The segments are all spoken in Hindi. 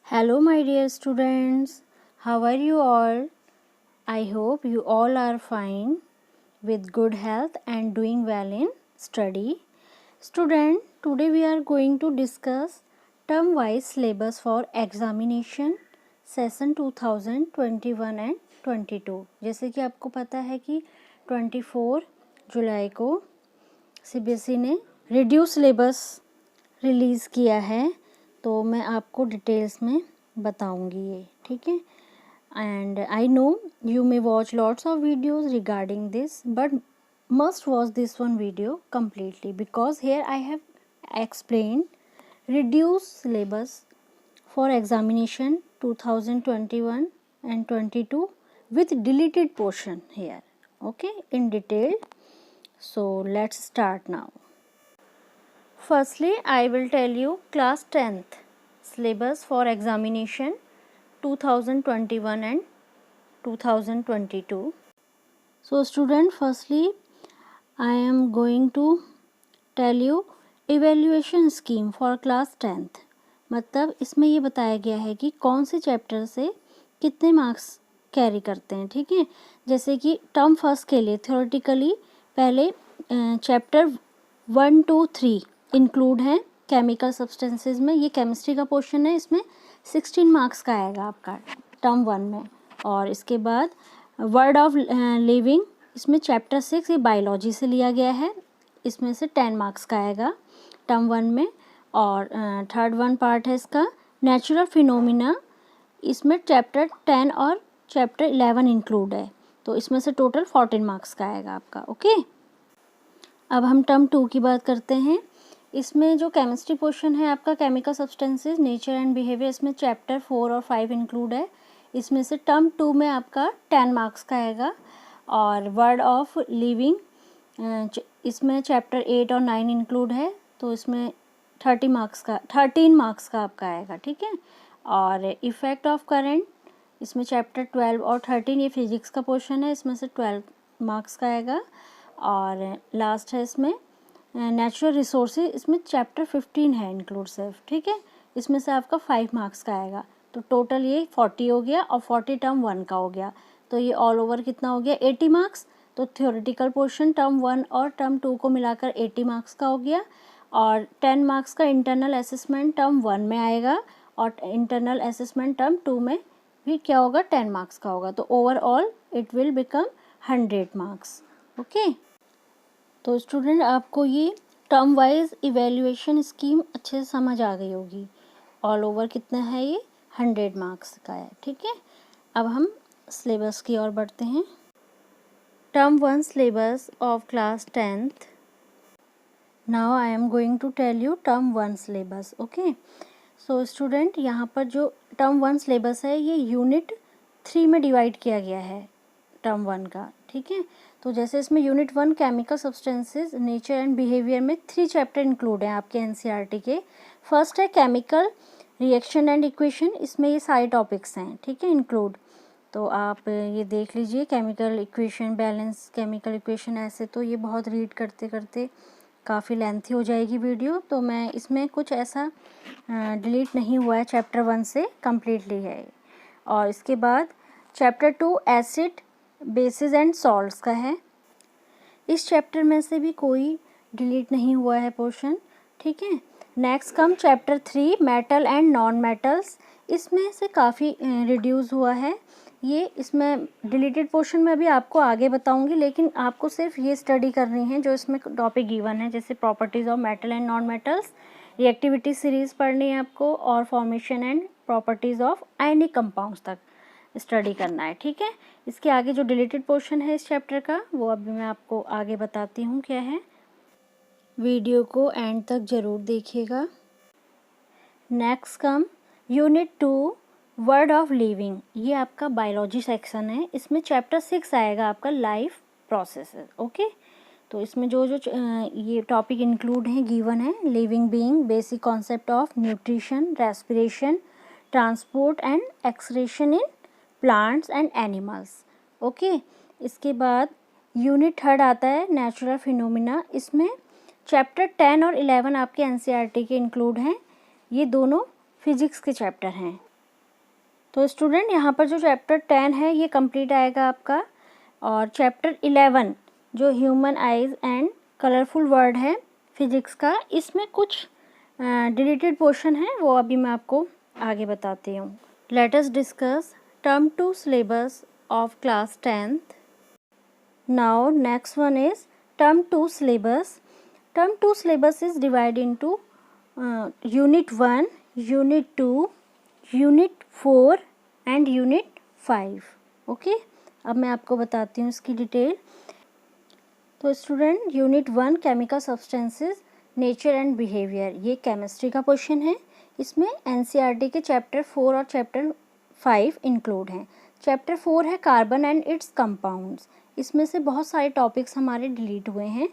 Hello, my dear students. How are you all? I hope you all are fine with good health and doing well in study. Student, today we are going to discuss term-wise syllabus for examination session 2021 and 22. जैसे कि आपको पता है कि 24 जुलाई को CBSE ने रिड्यूस सिलेबस रिलीज़ किया है, तो मैं आपको डिटेल्स में बताऊंगी ये, ठीक है. And I know you may watch lots of videos regarding this, but must watch this one video completely because here I have explain reduce syllabus for examination 2021 and 22 with deleted portion here, okay, in detail. So let's start now. Firstly, I will tell you class 10th syllabus for examination 2021 and 2022. So student, firstly I am going to tell you evaluation scheme for class 10th. मतलब इसमें ये बताया गया है कि कौन से चैप्टर से कितने मार्क्स कैरी करते हैं, ठीक है. जैसे कि टर्म फर्स्ट के लिए थ्योरेटिकली पहले चैप्टर 1 to 3 इंक्लूड है केमिकल सब्सटेंसेस में. ये केमिस्ट्री का पोर्शन है, इसमें 16 मार्क्स का आएगा आपका टर्म 1 में. और इसके बाद वर्ड ऑफ लिविंग, इसमें चैप्टर 6 ये बायोलॉजी से लिया गया है, इसमें से 10 मार्क्स का आएगा टर्म 1 में. और थर्ड वन पार्ट है इसका नेचुरल फिनोमिना, इसमें चैप्टर 10 और चैप्टर 11 इंक्लूड है, तो इसमें से टोटल 14 मार्क्स का आएगा आपका, ओके. अब हम टर्म 2 की बात करते हैं. इसमें जो केमिस्ट्री पोर्शन है आपका chemical substances nature and behaviour, इसमें चैप्टर 4 और 5 इंक्लूड है, इसमें से टर्म 2 में आपका 10 मार्क्स का आएगा. और वर्ड ऑफ लिविंग, इसमें चैप्टर 8 और 9 इंक्लूड है, तो इसमें 13 मार्क्स का आपका आएगा, ठीक है. और इफ़ेक्ट ऑफ करंट, इसमें चैप्टर 12 और 13 ये फिजिक्स का पोर्शन है, इसमें से 12 मार्क्स का आएगा. और लास्ट है इसमें नेचुरल रिसोर्सेज, इसमें चैप्टर 15 है इंक्लूड सिर्फ, ठीक है, इसमें से आपका 5 मार्क्स का आएगा. तो टोटल ये 40 हो गया और 40 टर्म 1 का हो गया, तो ये ऑल ओवर कितना हो गया 80 मार्क्स. तो थ्योरेटिकल पोर्शन टर्म 1 और टर्म 2 को मिलाकर 80 मार्क्स का हो गया. और 10 मार्क्स का इंटरनल असेसमेंट टर्म 1 में आएगा और इंटरनल असेसमेंट टर्म 2 में भी क्या होगा 10 मार्क्स का होगा. तो overall it will become 100 marks, okay. तो स्टूडेंट आपको ये टर्म वाइज इवेल्युएशन स्कीम अच्छे से समझ आ गई होगी. ऑल ओवर कितना है ये 100 मार्क्स का है, ठीक है. अब हम सिलेबस की ओर बढ़ते हैं. Term 1 syllabus of class 10th. Now I am going to tell you term 1 syllabus, okay. So student, यहाँ पर जो term 1 syllabus है ये यूनिट 3 में डिवाइड किया गया है term 1 का, ठीक है. तो जैसे इसमें unit 1 chemical substances nature and behaviour में 3 चैप्टर इंक्लूड हैं आपके NCERT के. फर्स्ट है केमिकल रिएक्शन एंड इक्वेशन, इसमें ये सारे टॉपिक्स हैं, ठीक है, इंक्लूड. तो आप ये देख लीजिए chemical equation, balance chemical equation, ऐसे तो ये बहुत रीड करते करते काफ़ी लेंथी हो जाएगी वीडियो, तो मैं इसमें कुछ ऐसा डिलीट नहीं हुआ है, चैप्टर 1 से कम्प्लीटली है. और इसके बाद chapter 2 acid basis and salts का है, इस चैप्टर में से भी कोई डिलीट नहीं हुआ है पोर्शन, ठीक है. Next come chapter 3 metal and non metals, इसमें से काफ़ी रिड्यूस हुआ है ये. इसमें डिलीटेड पोर्शन में अभी आपको आगे बताऊंगी, लेकिन आपको सिर्फ ये स्टडी करनी है जो इसमें टॉपिक गिवन है, जैसे properties of metal and non metals, reactivity series पढ़नी है आपको, और formation and properties of ionic compounds तक स्टडी करना है, ठीक है. इसके आगे जो डिलीटेड पोर्शन है इस चैप्टर का वो अभी मैं आपको आगे बताती हूँ क्या है. वीडियो को एंड तक ज़रूर देखिएगा. Next come unit 2 word of living, ये आपका बायोलॉजी सेक्शन है, इसमें चैप्टर 6 आएगा आपका लाइफ प्रोसेसेस, ओके. तो इसमें जो जो ये टॉपिक इंक्लूड हैं गिवन है, living being, basic concept of nutrition, respiration, transport and excretion in plants and animals, okay. इसके बाद यूनिट 3 आता है नेचुरल फिनोमिना, इसमें चैप्टर 10 और 11 आपके NCERT के इंक्लूड हैं, ये दोनों फिजिक्स के चैप्टर हैं, तो स्टूडेंट यहाँ पर जो चैप्टर 10 है ये कंप्लीट आएगा आपका, और चैप्टर 11 जो human eyes and colourful word है फिजिक्स का, इसमें कुछ डिलीटेड पोर्शन है, वो अभी मैं आपको आगे बताती हूँ। Let us discuss term 2 syllabus of class 10th। Now next one is term 2 syllabus. Term 2 syllabus is divided into Unit 1, Unit 2, Unit 4 and Unit 5। Okay, अब मैं आपको बताती हूँ इसकी डिटेल। तो student, unit 1 chemical substances nature and behaviour, ये केमिस्ट्री का क्वेश्चन है। इसमें एनसीईआरटी के चैप्टर 4 और चैप्टर 5 इंक्लूड हैं। चैप्टर 4 है कार्बन एंड इट्स कंपाउंड्स। इसमें से बहुत सारे टॉपिक्स हमारे डिलीट हुए हैं।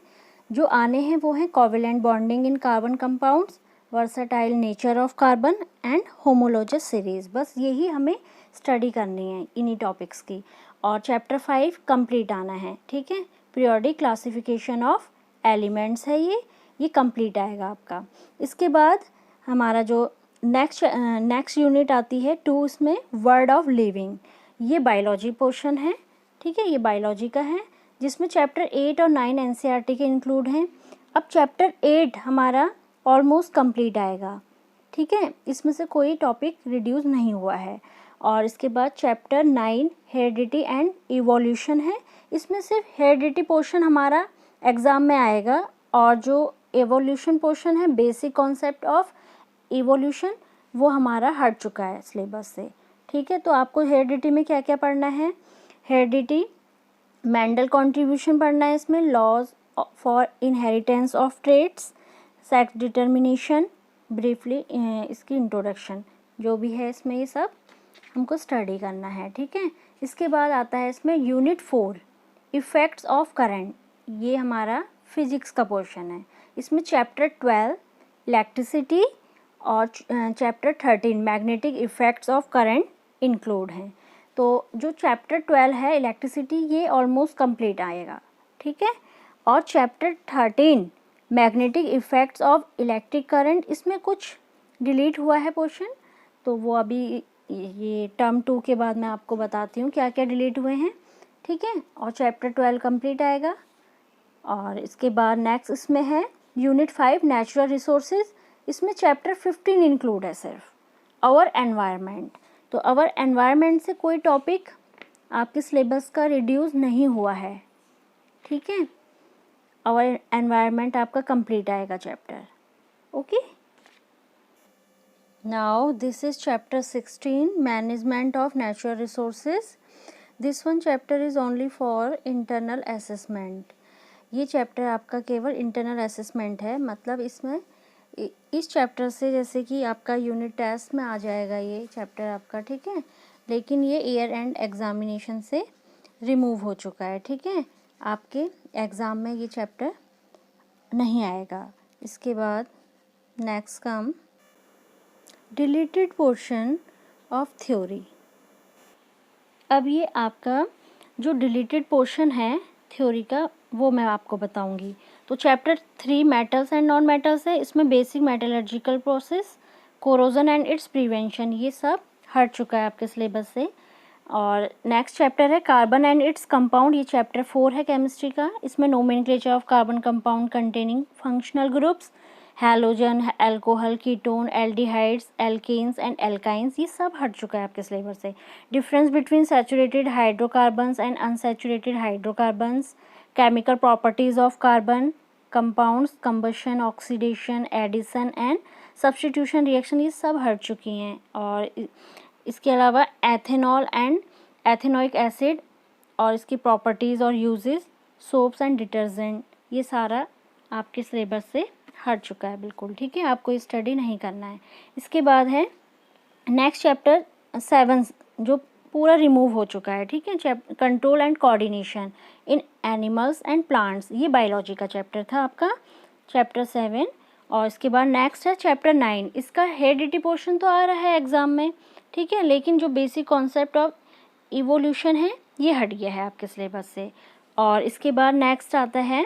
जो आने हैं वो हैं covalent bonding in carbon compounds, versatile nature of carbon and homologous series. बस यही हमें स्टडी करनी है इन्हीं टॉपिक्स की। और चैप्टर 5 कंप्लीट आना है, ठीक है। पीरियोडिक क्लासिफिकेशन ऑफ एलिमेंट्स है ये कंप्लीट आएगा आपका। इसके बाद हमारा जो नेक्स्ट यूनिट आती है 2, इसमें वर्ड ऑफ लिविंग, ये बायोलॉजी पोर्शन है, ठीक है। ये बायोलॉजी का है जिसमें चैप्टर 8 और 9 एनसीईआरटी के इंक्लूड हैं। अब चैप्टर 8 हमारा ऑलमोस्ट कंप्लीट आएगा, ठीक है। इसमें से कोई टॉपिक रिड्यूस नहीं हुआ है। और इसके बाद चैप्टर 9 हेरिडिटी एंड इवोल्यूशन है। इसमें सिर्फ हेरिडिटी पोर्शन हमारा एग्ज़ाम में आएगा, और जो एवोल्यूशन पोर्शन है, बेसिक कॉन्सेप्ट ऑफ इवोल्यूशन, वो हमारा हट चुका है सिलेबस से, ठीक है। तो आपको हेरिडिटी में क्या क्या पढ़ना है? हेरिडिटी, मेंडल कंट्रीब्यूशन पढ़ना है इसमें, laws for inheritance of traits, sex determination, briefly इसकी इंट्रोडक्शन, जो भी है इसमें ये सब हमको स्टडी करना है, ठीक है। इसके बाद आता है इसमें यूनिट 4 इफ़ेक्ट्स ऑफ करंट, ये हमारा फिजिक्स का पोर्शन है। इसमें चैप्टर 12 इलेक्ट्रिसिटी और chapter 13 magnetic effects of current include हैं। तो जो चैप्टर 12 है इलेक्ट्रिसिटी, ये ऑलमोस्ट कंप्लीट आएगा, ठीक है। और chapter 13 magnetic effects of electric current, इसमें कुछ डिलीट हुआ है पोर्शन, तो वो अभी ये टर्म 2 के बाद मैं आपको बताती हूँ क्या क्या डिलीट हुए हैं, ठीक है। और चैप्टर 12 कंप्लीट आएगा। और इसके बाद नेक्स्ट इसमें है यूनिट 5 नेचुरल रिसोर्सेज। इसमें चैप्टर 15 इंक्लूड है सिर्फ आवर एनवायरनमेंट। तो आवर एनवायरनमेंट से कोई टॉपिक आपके सिलेबस का रिड्यूस नहीं हुआ है, ठीक है। आवर एनवायरनमेंट आपका कंप्लीट आएगा chapter, okay. Now this is chapter 16 management of natural resources. This one chapter is only for internal assessment. ये चैप्टर आपका केवल इंटरनल असेसमेंट है, मतलब इसमें इस चैप्टर से जैसे कि आपका यूनिट टेस्ट में आ जाएगा ये चैप्टर आपका, ठीक है। लेकिन ये ईयर एंड एग्जामिनेशन से रिमूव हो चुका है, ठीक है। आपके एग्ज़ाम में ये चैप्टर नहीं आएगा। इसके बाद next come deleted portion of theory. अब ये आपका जो डिलीटेड पोर्शन है थ्योरी का, वो मैं आपको बताऊंगी। तो chapter 3 metals and non metals है। इसमें basic metallurgical process, corrosion and its prevention, ये सब हट चुका है आपके सिलेबस से। और नेक्स्ट चैप्टर है कार्बन एंड इट्स कंपाउंड, ये चैप्टर 4 है केमिस्ट्री का। इसमें nomenclature of carbon compound containing functional groups, halogen, alcohol, ketone, aldehydes, alkenes and alkynes, ये सब हट चुका है आपके सिलेबस से। Difference between saturated hydrocarbons and unsaturated hydrocarbons, chemical properties of carbon compounds, combustion, oxidation, addition and substitution reaction, ये सब हट चुकी हैं। और इसके अलावा एथेनॉल एंड एथेनोइक एसिड और इसकी प्रॉपर्टीज़ और यूजेस, सोप्स एंड डिटर्जेंट, ये सारा आपके सिलेबस से हट चुका है बिल्कुल, ठीक है। आपको स्टडी नहीं करना है। इसके बाद है नेक्स्ट चैप्टर 7 जो पूरा रिमूव हो चुका है, ठीक है। Control and coordination in animals and plants, ये बायोलॉजी का चैप्टर था आपका चैप्टर 7। और इसके बाद नेक्स्ट है चैप्टर 9। इसका हेरिडिटी पोर्शन तो आ रहा है एग्ज़ाम में, ठीक है, लेकिन जो बेसिक कॉन्सेप्ट ऑफ इवोल्यूशन है ये हट गया है आपके सिलेबस से। और इसके बाद नेक्स्ट आता है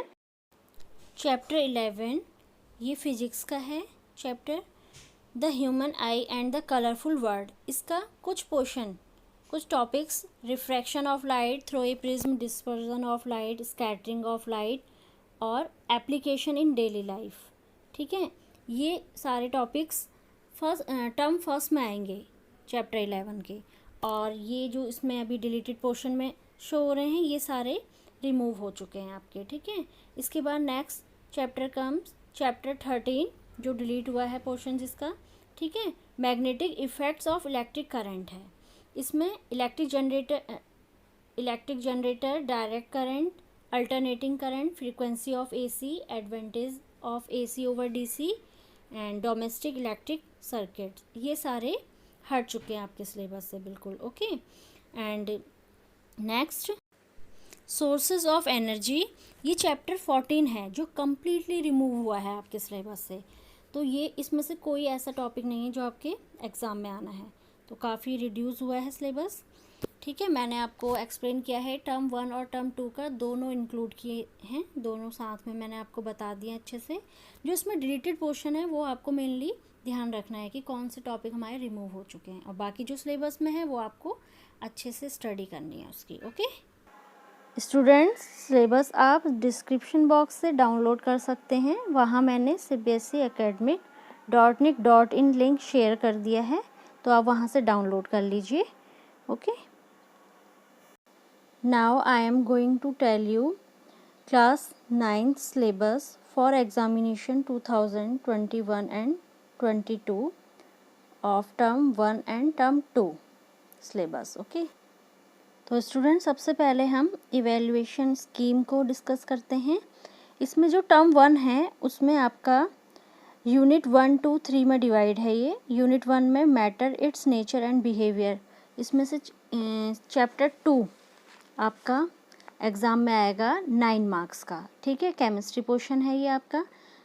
चैप्टर 11, ये फिजिक्स का है chapter. The human I and the colourful world. इसका कुछ पोर्शन, कुछ topics, refraction of light through a prism, dispersion of light, scattering of light और एप्लीकेशन इन डेली लाइफ। ठीक है, ये सारे टॉपिक्स टर्म फर्स्ट में आएंगे चैप्टर 11 के, और ये जो इसमें अभी डिलीटेड पोर्शन में शो हो रहे हैं ये सारे रिमूव हो चुके हैं आपके। ठीक है, इसके बाद नेक्स्ट चैप्टर कम्स चैप्टर 13 जो डिलीट हुआ है पोर्शन जिसका। ठीक है, magnetic effects of electric current है। इसमें electric generator, direct current, alternating current, frequency of AC, advantage of AC over DC and domestic electric circuits, ये सारे हट चुके हैं आपके सिलेबस से बिल्कुल। Okay, and next sources of energy, ये चैप्टर 14 है जो कम्प्लीटली रिमूव हुआ है आपके सिलेबस से। तो ये इसमें से कोई ऐसा टॉपिक नहीं है जो आपके एग्ज़ाम में आना है, तो काफ़ी रिड्यूस हुआ है सिलेबस। ठीक है, मैंने आपको एक्सप्लेन किया है टर्म 1 और टर्म 2 का, दोनों इंक्लूड किए हैं, दोनों साथ में मैंने आपको बता दिया अच्छे से। जो इसमें डिलीटेड पोर्शन है वो आपको मेनली ध्यान रखना है कि कौन से टॉपिक हमारे रिमूव हो चुके हैं, और बाकी जो सिलेबस में है वो आपको अच्छे से स्टडी करनी है उसकी। ओके स्टूडेंट्स, सिलेबस आप डिस्क्रिप्शन बॉक्स से डाउनलोड कर सकते हैं, वहाँ मैंने cbseacademic.nic.in लिंक शेयर कर दिया है, तो आप वहाँ से डाउनलोड कर लीजिए। Okay, now I am going to tell you class 9th syllabus for examination 2021 and 22 of term 1 and term 2 syllabus. Okay, तो स्टूडेंट सबसे पहले हम इवैल्यूएशन स्कीम को डिस्कस करते हैं। इसमें जो टर्म 1 है उसमें आपका यूनिट 1, 2, 3 में डिवाइड है। ये यूनिट 1 में matter, it's nature and behaviour, इसमें से चैप्टर 2 आपका एग्ज़ाम में आएगा 9 मार्क्स का। ठीक है, केमिस्ट्री पोर्शन है ये आपका।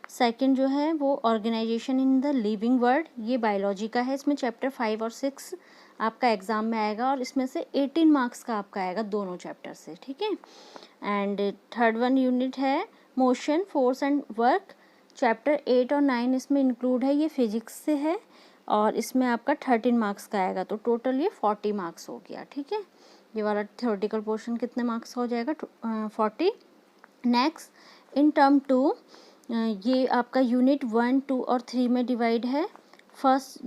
सेकंड जो है वो organisation in the living world, ये बायोलॉजी का है। इसमें चैप्टर 5 और 6 आपका एग्ज़ाम में आएगा, और इसमें से 18 मार्क्स का आपका आएगा दोनों चैप्टर से। ठीक है, एंड थर्ड वन यूनिट है motion, force and work, chapter 8 और 9 इसमें इंक्लूड है, ये फिजिक्स से है, और इसमें आपका 13 मार्क्स का आएगा, तो टोटल ये 40 मार्क्स हो गया। ठीक है, ये वाला थ्योरेटिकल पोर्शन कितने मार्क्स का हो जाएगा? 40। नेक्स्ट इन टर्म 2 ये आपका यूनिट 1, 2 और 3 में डिवाइड है। फर्स्ट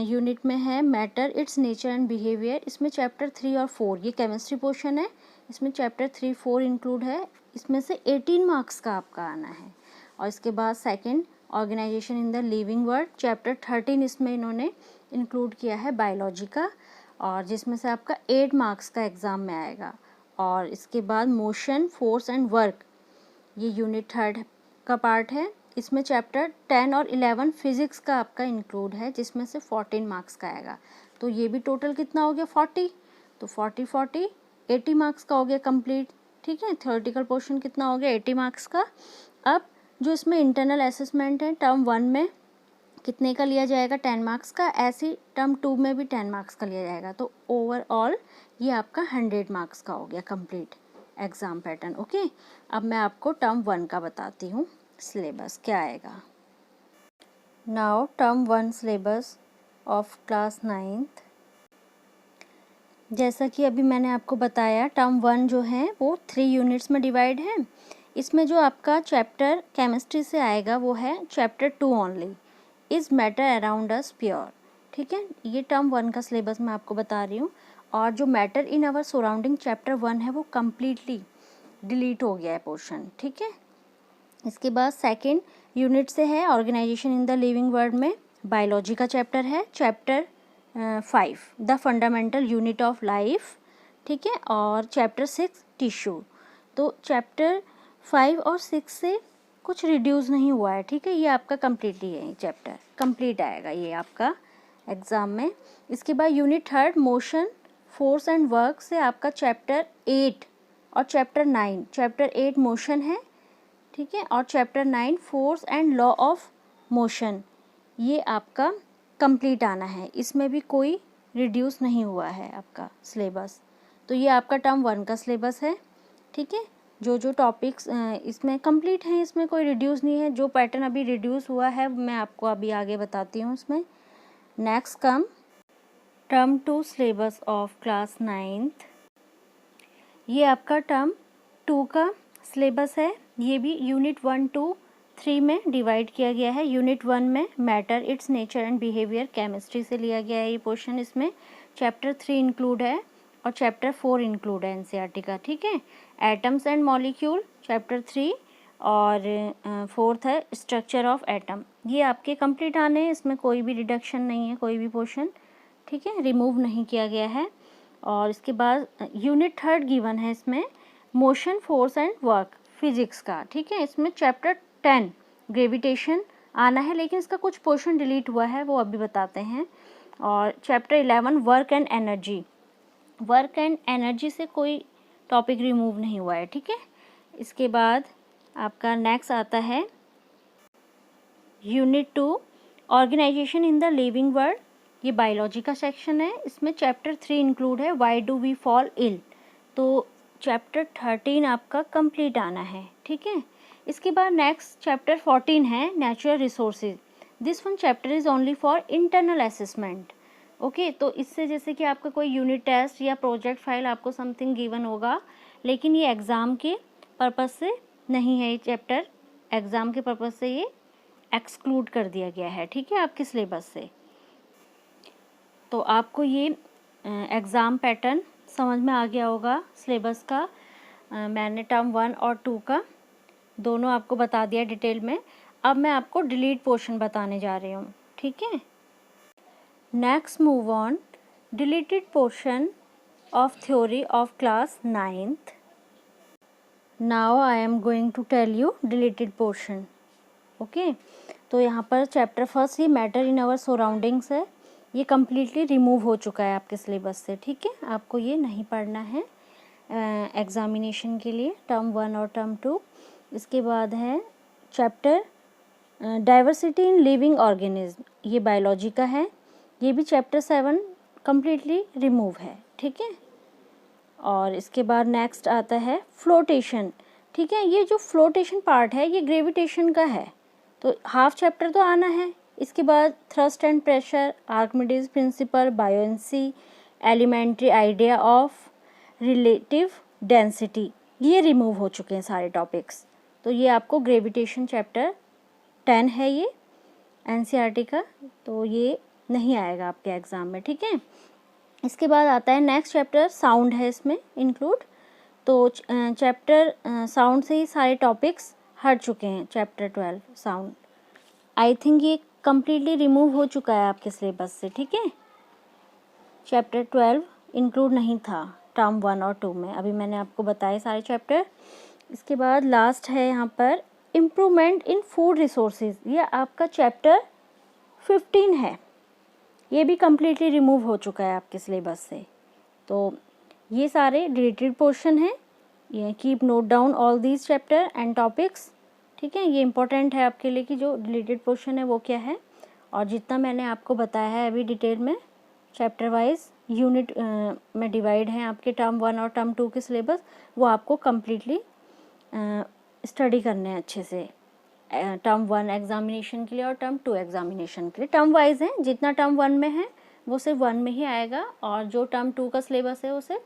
यूनिट में है matter, it's nature and behaviour, इसमें चैप्टर 3 और 4 ये केमिस्ट्री पोर्शन है, इसमें चैप्टर 3, 4 इंक्लूड है, इसमें से 18 मार्क्स का आपका आना है। और इसके बाद second organisation in the living world, chapter 13 इसमें इन्होंने इंक्लूड किया है बायोलॉजी का, और जिसमें से आपका 8 मार्क्स का एग्ज़ाम में आएगा। और इसके बाद मोशन, फोर्स एंड वर्क, ये यूनिट 3 का पार्ट है, इसमें चैप्टर 10 और 11 फिजिक्स का आपका इंक्लूड है, जिसमें से 14 मार्क्स का आएगा। तो ये भी टोटल कितना हो गया? 40। तो 40 80 मार्क्स का हो गया कंप्लीट। ठीक है, थ्योरेटिकल पोर्शन कितना हो गया? 80 मार्क्स का। अब जो इसमें इंटरनल असेसमेंट है टर्म 1 में कितने का लिया जाएगा? 10 मार्क्स का। ऐसे टर्म 2 में भी 10 मार्क्स का लिया जाएगा, तो ओवरऑल ये आपका 100 मार्क्स का हो गया कंप्लीट एग्ज़ाम पैटर्न। ओके, अब मैं आपको टर्म 1 का बताती हूँ सिलेबस क्या आएगा। Now term 1 syllabus of class 9th, जैसा कि अभी मैंने आपको बताया टर्म 1 जो है वो 3 यूनिट्स में डिवाइड है। इसमें जो आपका चैप्टर केमिस्ट्री से आएगा वो है chapter 2 only, is matter around us pure. ठीक है, ये टर्म 1 का सिलेबस मैं आपको बता रही हूँ। और जो matter in our surrounding chapter 1 है वो कम्प्लीटली डिलीट हो गया है पोर्शन। ठीक है, इसके बाद सेकेंड यूनिट से है organisation in the living world में बायोलॉजी का चैप्टर है, chapter 5 the fundamental unit of life. ठीक है, और चैप्टर 6 टिश्यू। तो चैप्टर 5 और 6 से कुछ रिड्यूस नहीं हुआ है। ठीक है, ये आपका कम्प्लीटली है, चैप्टर कंप्लीट आएगा ये आपका एग्ज़ाम में। इसके बाद unit 3 motion, force and work से आपका चैप्टर 8 और चैप्टर 9, चैप्टर 8 मोशन है। ठीक है, और chapter 9 force and law of motion, ये आपका कंप्लीट आना है, इसमें भी कोई रिड्यूस नहीं हुआ है आपका सिलेबस। तो ये आपका टर्म 1 का सिलेबस है। ठीक है, जो जो टॉपिक्स इसमें कंप्लीट हैं, इसमें कोई रिड्यूस नहीं है। जो पैटर्न अभी रिड्यूस हुआ है मैं आपको अभी आगे बताती हूँ इसमें। Next come term 2 syllabus of class 9th। ये आपका टर्म 2 का सिलेबस है। ये भी यूनिट 1 to 3 में डिवाइड किया गया है। यूनिट 1 में matter, it's nature and behaviour, chemistry से लिया गया है ये पोर्शन। इसमें चैप्टर 3 इंक्लूड है और चैप्टर 4 इंक्लूड है एनसीईआरटी का, ठीक है। एटम्स एंड मॉलिक्यूल चैप्टर 3 और फोर्थ है स्ट्रक्चर ऑफ एटम। ये आपके कंप्लीट आने हैं, इसमें कोई भी डिडक्शन नहीं है, कोई भी पोर्शन, ठीक है, रिमूव नहीं किया गया है। और इसके बाद यूनिट 3 गिवन है इसमें motion, force and work physics का, ठीक है। इसमें चैप्टर 10 ग्रेविटेशन आना है, लेकिन इसका कुछ पोर्शन डिलीट हुआ है, वो अभी बताते हैं। और chapter 11 work and energy, work and energy से कोई टॉपिक रिमूव नहीं हुआ है, ठीक है। इसके बाद आपका नेक्स्ट आता है unit 2 organisation in the living world. ये बायोलॉजी का सेक्शन है। इसमें चैप्टर 3 इंक्लूड है why do we fall ill. तो चैप्टर 13 आपका कंप्लीट आना है, ठीक है। इसके बाद नेक्स्ट चैप्टर 14 है natural resources. This one chapter is only for internal assessment, okay. तो इससे जैसे कि आपका कोई यूनिट टेस्ट या प्रोजेक्ट फाइल आपको समथिंग गिवन होगा, लेकिन ये एग्ज़ाम के पर्पज़ से नहीं है, ये चैप्टर एग्ज़ाम के पर्पज़ से ये एक्सक्लूड कर दिया गया है, ठीक है, आपके सिलेबस से। तो आपको ये एग्ज़ाम पैटर्न समझ में आ गया होगा सिलेबस का। मैंने टर्म 1 और 2 का दोनों आपको बता दिया डिटेल में। अब मैं आपको डिलीट पोर्शन बताने जा रही हूँ, ठीक है। Next move on deleted portion of theory of class 9th। Now I am going to tell you deleted portion, okay. तो यहाँ पर चैप्टर फर्स्ट ये मैटर इन आवर सराउंडिंग्स है, ये कम्प्लीटली रिमूव हो चुका है आपके सिलेबस से, ठीक है। आपको ये नहीं पढ़ना है एग्ज़ामिनेशन के लिए, टर्म 1 और टर्म 2। इसके बाद है chapter diversity in living organism, ये बायोलॉजी का है। ये भी चैप्टर 7 कम्प्लीटली रिमूव है, ठीक है। और इसके बाद नेक्स्ट आता है फ्लोटेशन, ठीक है। ये जो फ्लोटेशन पार्ट है ये ग्रेविटेशन का है, तो हाफ चैप्टर तो आना है। इसके बाद thrust and pressure, Archimedes principle, buoyancy, elementary idea of relative density, ये रिमूव हो चुके हैं सारे टॉपिक्स। तो ये आपको ग्रेविटेशन चैप्टर 10 है ये एनसीईआरटी का, तो ये नहीं आएगा आपके एग्ज़ाम में, ठीक है। इसके बाद आता है नेक्स्ट चैप्टर साउंड है इसमें इंक्लूड। तो चैप्टर साउंड से ही सारे टॉपिक्स हट चुके हैं। चैप्टर 12 साउंड, आई थिंक ये कम्प्लीटली रिमूव हो चुका है आपके सिलेबस से, ठीक है। चैप्टर 12 इंक्लूड नहीं था टर्म 1 और 2 में, अभी मैंने आपको बताए सारे चैप्टर। इसके बाद लास्ट है यहाँ पर इम्प्रूवमेंट इन फूड रिसोर्सेज, ये आपका चैप्टर 15 है। ये भी कम्प्लीटली रिमूव हो चुका है आपके सिलेबस से। तो ये सारे डिलीटेड पोर्शन हैं। ये keep note down all these chapter and topics, ठीक है। ये इंपॉर्टेंट है आपके लिए कि जो डिलीटेड पोर्शन है वो क्या है। और जितना मैंने आपको बताया है अभी डिटेल में चैप्टर वाइज यूनिट में डिवाइड है आपके टर्म 1 और टर्म 2 के सिलेबस, वो आपको कम्प्लीटली स्टडी करने हैं अच्छे से टर्म 1 एग्जामिनेशन के लिए और टर्म 2 एग्जामिनेशन के लिए। टर्म वाइज है, जितना टर्म 1 में है वो सिर्फ 1 में ही आएगा, और जो टर्म 2 का सिलेबस है वो सिर्फ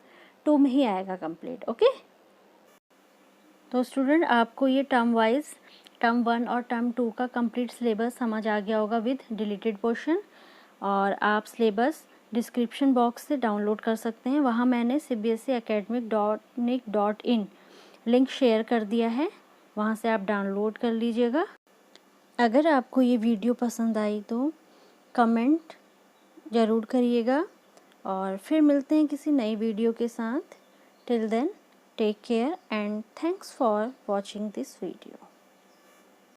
2 में ही आएगा कंप्लीट, ओके। तो स्टूडेंट आपको ये टर्म वाइज टर्म 1 और टर्म 2 का कंप्लीट सिलेबस समझ आ गया होगा विद डिलीटेड पोर्शन। और आप सिलेबस डिस्क्रिप्शन बॉक्स से डाउनलोड कर सकते हैं, वहाँ मैंने cbseacademic.nic.in लिंक शेयर कर दिया है, वहाँ से आप डाउनलोड कर लीजिएगा। अगर आपको ये वीडियो पसंद आई तो कमेंट ज़रूर करिएगा, और फिर मिलते हैं किसी नई वीडियो के साथ। Till then take care and thanks for watching this video.